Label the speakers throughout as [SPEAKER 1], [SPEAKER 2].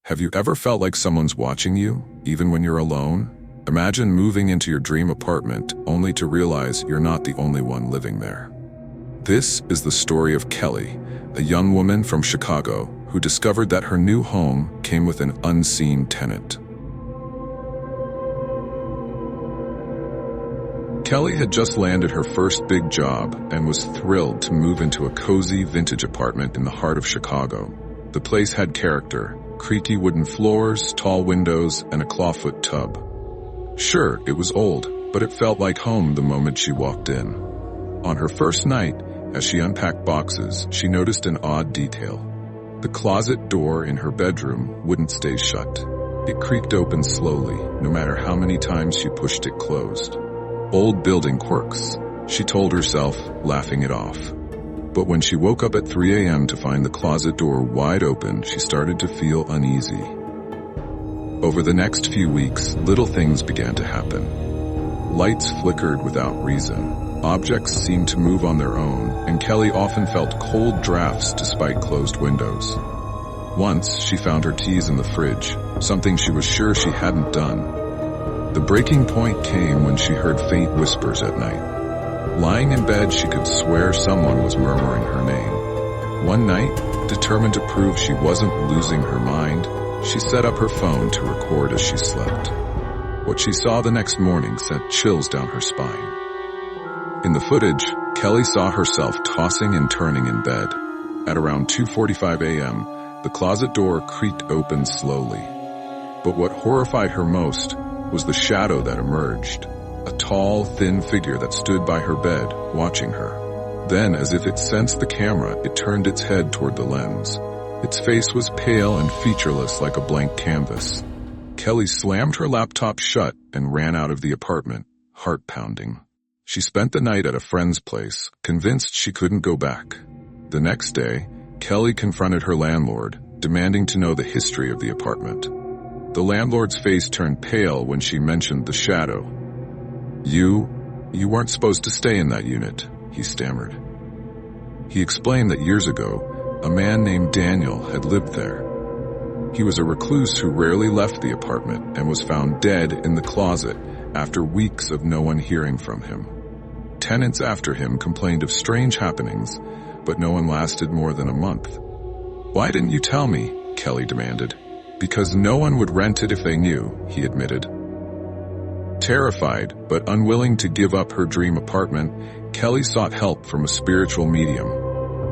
[SPEAKER 1] Have you ever felt like someone's watching you, even when you're alone? Imagine moving into your dream apartment only to realize you're not the only one living there. This is the story of Kelly, a young woman from Chicago who discovered that her new home came with an unseen tenant. Kelly had just landed her first big job and was thrilled to move into a cozy vintage apartment in the heart of Chicago. The place had character: creaky wooden floors, tall windows, and a clawfoot tub. Sure, it was old, but it felt like home the moment she walked in. On her first night, as she unpacked boxes, she noticed an odd detail. The closet door in her bedroom wouldn't stay shut. It creaked open slowly, no matter how many times she pushed it closed. Old building quirks, she told herself, laughing it off. But when she woke up at 3 a.m. to find the closet door wide open, she started to feel uneasy. Over the next few weeks, little things began to happen. Lights flickered without reason. Objects seemed to move on their own, and Kelly often felt cold drafts despite closed windows. Once, she found her keys in the fridge, something she was sure she hadn't done. The breaking point came when she heard faint whispers at night. Lying in bed, she could swear someone was murmuring her name. One night, determined to prove she wasn't losing her mind, she set up her phone to record as she slept. What she saw the next morning sent chills down her spine. In the footage, Kelly saw herself tossing and turning in bed. At around 2:45 a.m., the closet door creaked open slowly. But what horrified her most was the shadow that emerged, a tall, thin figure that stood by her bed, watching her. Then, as if it sensed the camera, it turned its head toward the lens. Its face was pale and featureless like a blank canvas. Kelly slammed her laptop shut and ran out of the apartment, heart pounding. She spent the night at a friend's place, convinced she couldn't go back. The next day, Kelly confronted her landlord, demanding to know the history of the apartment. The landlord's face turned pale when she mentioned the shadow. You weren't supposed to stay in that unit," he stammered. He explained that years ago, a man named Daniel had lived there. He was a recluse who rarely left the apartment and was found dead in the closet after weeks of no one hearing from him. Tenants after him complained of strange happenings, but no one lasted more than a month. "Why didn't you tell me?" Kelly demanded. "Because no one would rent it if they knew," he admitted. Terrified, but unwilling to give up her dream apartment, Kelly sought help from a spiritual medium.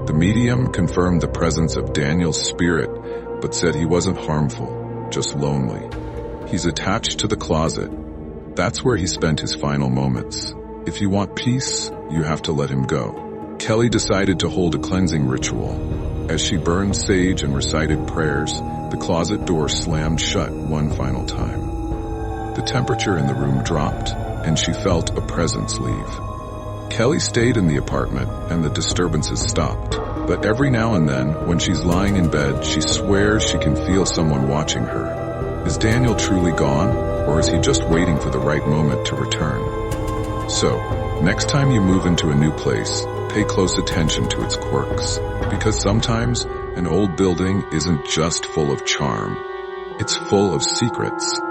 [SPEAKER 1] The medium confirmed the presence of Daniel's spirit, but said he wasn't harmful, just lonely. "He's attached to the closet. That's where he spent his final moments. If you want peace, you have to let him go." Kelly decided to hold a cleansing ritual. As she burned sage and recited prayers, the closet door slammed shut one final time. The temperature in the room dropped, and she felt a presence leave. Kelly stayed in the apartment, and the disturbances stopped. But every now and then, when she's lying in bed, she swears she can feel someone watching her. Is Daniel truly gone, or is he just waiting for the right moment to return? So, next time you move into a new place, pay close attention to its quirks, because sometimes an old building isn't just full of charm, it's full of secrets.